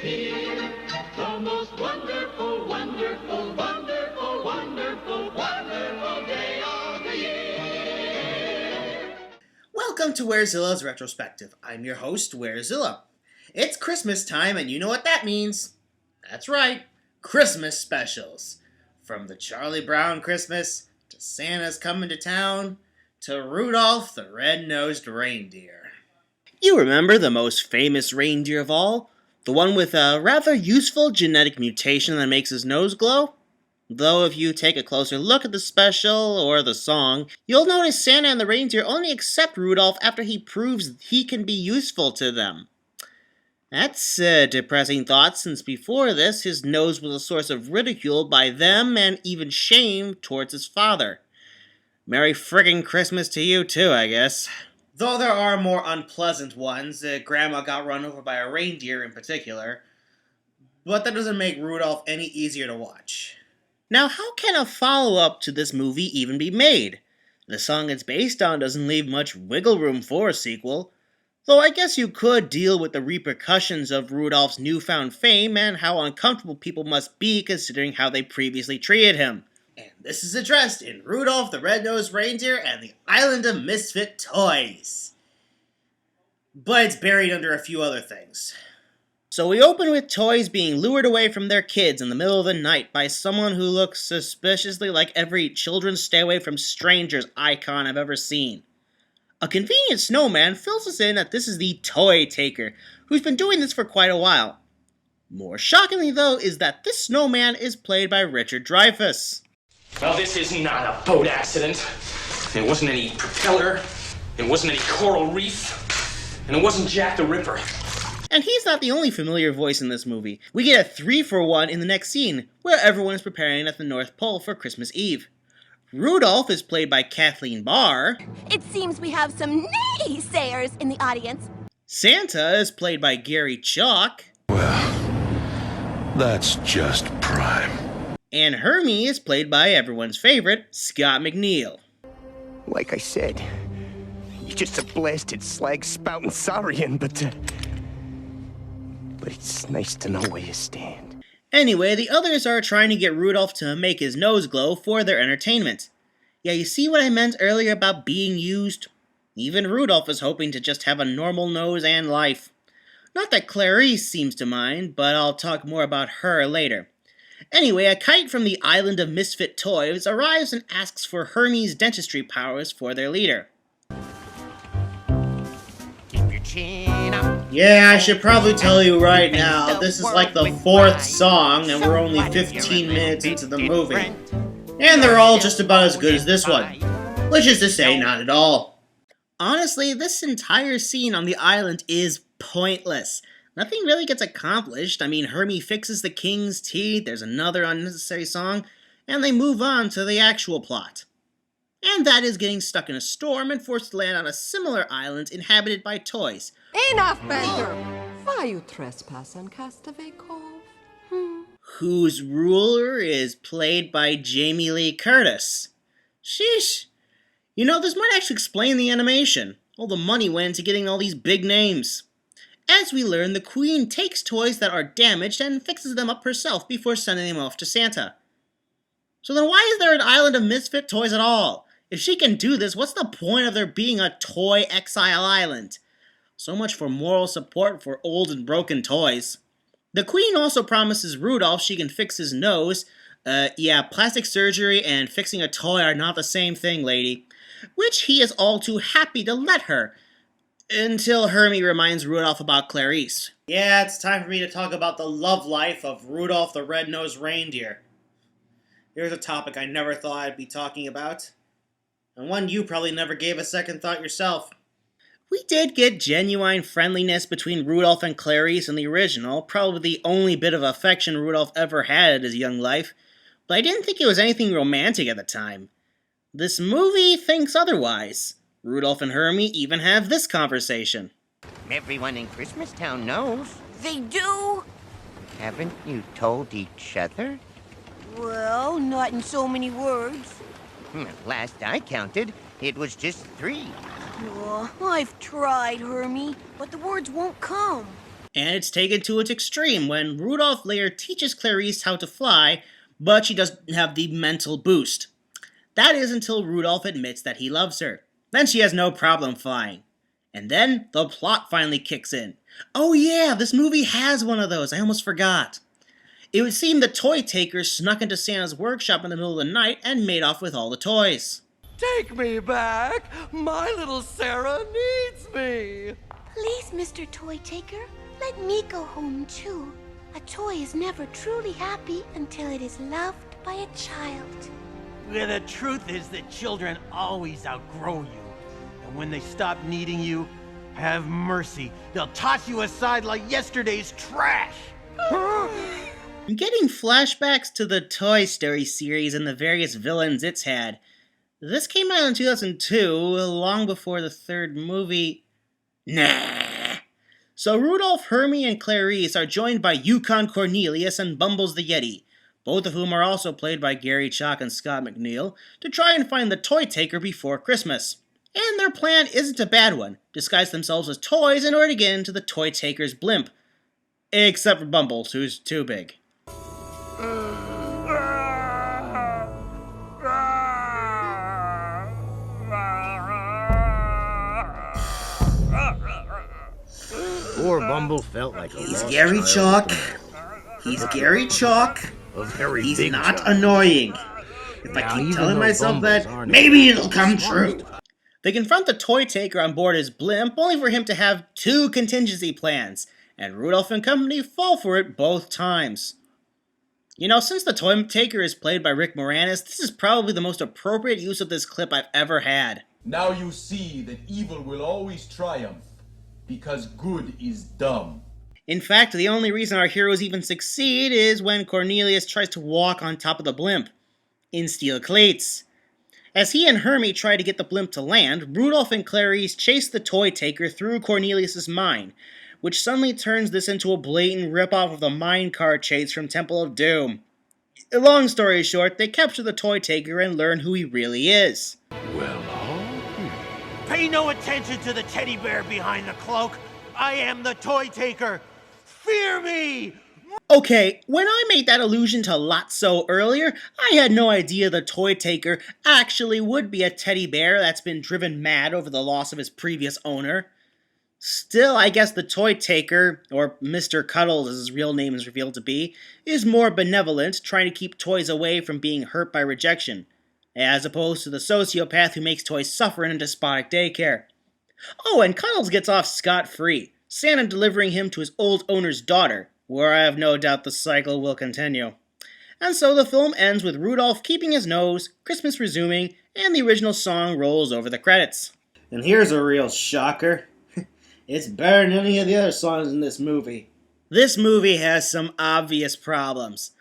here. The most wonderful, wonderful, wonderful, wonderful, wonderful day of the year. Welcome to Werezilla's Retrospective. I'm your host, Werezilla. It's Christmas time, and you know what that means. That's right, Christmas specials. From the Charlie Brown Christmas, to Santa's Coming to Town, to Rudolph the Red-Nosed Reindeer. You remember the most famous reindeer of all? The one with a rather useful genetic mutation that makes his nose glow? Though if you take a closer look at the special or the song, you'll notice Santa and the reindeer only accept Rudolph after he proves he can be useful to them. That's a depressing thought, since before this, his nose was a source of ridicule by them and even shame towards his father. Merry friggin' Christmas to you too, I guess. Though there are more unpleasant ones, Grandma got run over by a reindeer in particular, but that doesn't make Rudolph any easier to watch. Now, how can a follow-up to this movie even be made? The song it's based on doesn't leave much wiggle room for a sequel, though I guess you could deal with the repercussions of Rudolph's newfound fame and how uncomfortable people must be considering how they previously treated him. And this is addressed in Rudolph the Red-Nosed Reindeer and the Island of Misfit Toys. But it's buried under a few other things. So we open with toys being lured away from their kids in the middle of the night by someone who looks suspiciously like every children's stay away from strangers icon I've ever seen. A convenient snowman fills us in that this is the toy taker, who's been doing this for quite a while. More shockingly, though, is that this snowman is played by Richard Dreyfuss. Well, this is not a boat accident. It wasn't any propeller. It wasn't any coral reef. And it wasn't Jack the Ripper. And he's not the only familiar voice in this movie. We get a 3-for-1 in the next scene, where everyone is preparing at the North Pole for Christmas Eve. Rudolph is played by Kathleen Barr. It seems we have some naysayers in the audience. Santa is played by Gary Chalk. Well, that's just prime. And Hermie is played by everyone's favorite, Scott McNeil. Like I said, you're just a blasted slag spouting saurian, but it's nice to know where you stand. Anyway, the others are trying to get Rudolph to make his nose glow for their entertainment. Yeah, you see what I meant earlier about being used? Even Rudolph is hoping to just have a normal nose and life. Not that Clarice seems to mind, but I'll talk more about her later. Anyway, a kite from the Island of Misfit Toys arrives and asks for Hermie's dentistry powers for their leader. Yeah, I should probably tell you right now, this is like the 4th song, and we're only 15 minutes into the movie. And they're all just about as good as this one. Which is to say, not at all. Honestly, this entire scene on the island is pointless. Nothing really gets accomplished. I mean, Hermie fixes the king's teeth, there's another unnecessary song, and they move on to the actual plot. And that is getting stuck in a storm and forced to land on a similar island inhabited by toys. Enough, Bender! Why you trespass on Castaway Cove? Whose ruler is played by Jamie Lee Curtis. Sheesh. You know, this might actually explain the animation. All the money went into getting all these big names. As we learn, the Queen takes toys that are damaged and fixes them up herself before sending them off to Santa. So then why is there an island of misfit toys at all? If she can do this, what's the point of there being a toy exile island? So much for moral support for old and broken toys. The Queen also promises Rudolph she can fix his nose. Yeah, plastic surgery and fixing a toy are not the same thing, lady. Which he is all too happy to let her. Until Hermie reminds Rudolph about Clarice. Yeah, it's time for me to talk about the love life of Rudolph the Red-Nosed Reindeer. Here's a topic I never thought I'd be talking about. And one you probably never gave a second thought yourself. We did get genuine friendliness between Rudolph and Clarice in the original, probably the only bit of affection Rudolph ever had in his young life, but I didn't think it was anything romantic at the time. This movie thinks otherwise. Rudolph and Hermie even have this conversation. Everyone in Christmastown knows. They do? Haven't you told each other? Well, not in so many words. Last I counted, it was just 3. I've tried, Hermie, but the words won't come. And it's taken to its extreme when Rudolph later teaches Clarice how to fly, but she doesn't have the mental boost. That is until Rudolph admits that he loves her. Then she has no problem flying. And then the plot finally kicks in. Oh yeah, this movie has one of those, I almost forgot. It would seem the toy taker snuck into Santa's workshop in the middle of the night and made off with all the toys. Take me back! My little Sarah needs me! Please, Mr. Toy Taker, let me go home too. A toy is never truly happy until it is loved by a child. The truth is that children always outgrow you. And when they stop needing you, have mercy. They'll toss you aside like yesterday's trash. I'm getting flashbacks to the Toy Story series and the various villains it's had. This came out in 2002, long before the third movie. Nah. So Rudolph, Hermie, and Clarice are joined by Yukon Cornelius and Bumbles the Yeti, both of whom are also played by Gary Chalk and Scott McNeil, to try and find the toy taker before Christmas. And their plan isn't a bad one. Disguise themselves as toys in order to get into the toy taker's blimp. Except for Bumbles, who's too big. Poor Bumble felt like a He's lost Gary child. Chalk. He's Gary Chalk. A very He's big not child. annoying. If Now, I keep even telling though myself Bumbles that, aren't maybe as it'll come smart. true. They confront the toy taker on board his blimp, only for him to have two contingency plans, and Rudolph and company fall for it both times. You know, since the toy taker is played by Rick Moranis, this is probably the most appropriate use of this clip I've ever had. Now you see that evil will always triumph, because good is dumb. In fact, the only reason our heroes even succeed is when Cornelius tries to walk on top of the blimp, in steel cleats. As he and Hermie try to get the blimp to land, Rudolph and Clarice chase the toy taker through Cornelius' mine, which suddenly turns this into a blatant ripoff of the minecart chase from Temple of Doom. Long story short, they capture the toy taker and learn who he really is. Pay no attention to the teddy bear behind the cloak. I am the toy taker. Fear me! Okay, when I made that allusion to Lotso earlier, I had no idea the toy taker actually would be a teddy bear that's been driven mad over the loss of his previous owner. Still, I guess the toy taker, or Mr. Cuddles as his real name is revealed to be, is more benevolent, trying to keep toys away from being hurt by rejection, as opposed to the sociopath who makes toys suffer in a despotic daycare. Oh, and Cuddles gets off scot-free, Santa delivering him to his old owner's daughter, where I have no doubt the cycle will continue. And so the film ends with Rudolph keeping his nose, Christmas resuming, and the original song rolls over the credits. And here's a real shocker. It's better than any of the other songs in this movie. This movie has some obvious problems.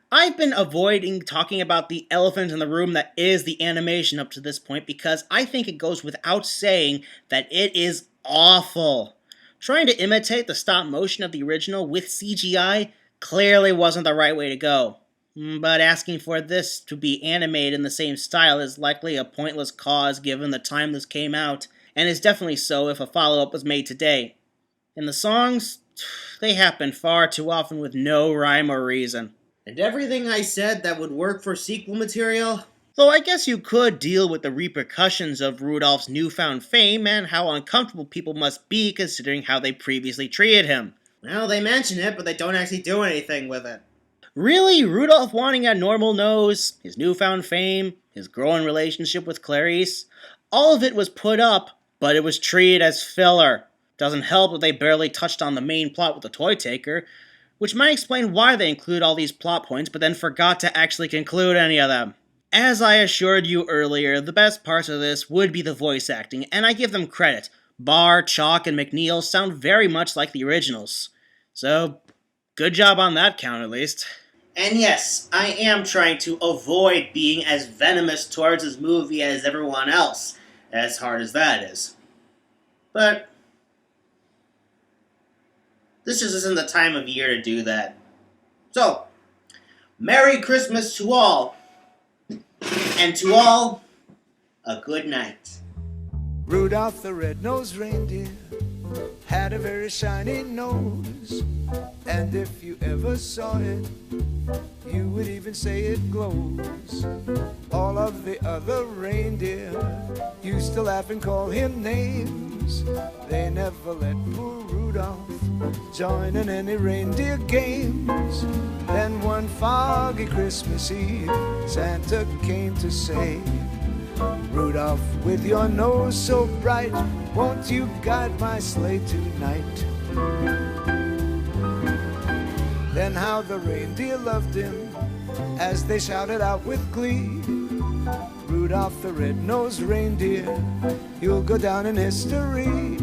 I've been avoiding talking about the elephant in the room that is the animation up to this point because I think it goes without saying that it is awful. Trying to imitate the stop motion of the original with CGI clearly wasn't the right way to go. But asking for this to be animated in the same style is likely a pointless cause given the time this came out, and is definitely so if a follow-up was made today. And the songs, they happen far too often with no rhyme or reason. And everything I said that would work for sequel material? Though I guess you could deal with the repercussions of Rudolph's newfound fame and how uncomfortable people must be considering how they previously treated him. Well, they mention it, but they don't actually do anything with it. Really? Rudolph wanting a normal nose, his newfound fame, his growing relationship with Clarice? All of it was put up, but it was treated as filler. Doesn't help that they barely touched on the main plot with the toy taker, which might explain why they include all these plot points but then forgot to actually conclude any of them. As I assured you earlier, the best parts of this would be the voice acting, and I give them credit. Barr, Chalk, and McNeil sound very much like the originals. So, good job on that count at least. And yes, I am trying to avoid being as venomous towards this movie as everyone else, as hard as that is. But this just isn't the time of year to do that. So, Merry Christmas to all. And to all, a good night. Rudolph the red-nosed reindeer had a very shiny nose, and if you ever saw it, you would even say it glows. All of the other reindeer used to laugh and call him names. They never let poor Rudolph join in any reindeer games. Then one foggy Christmas Eve, Santa came to say, Rudolph, with your nose so bright, won't you guide my sleigh tonight? Then how the reindeer loved him as they shouted out with glee, Rudolph the red-nosed reindeer, you'll go down in history.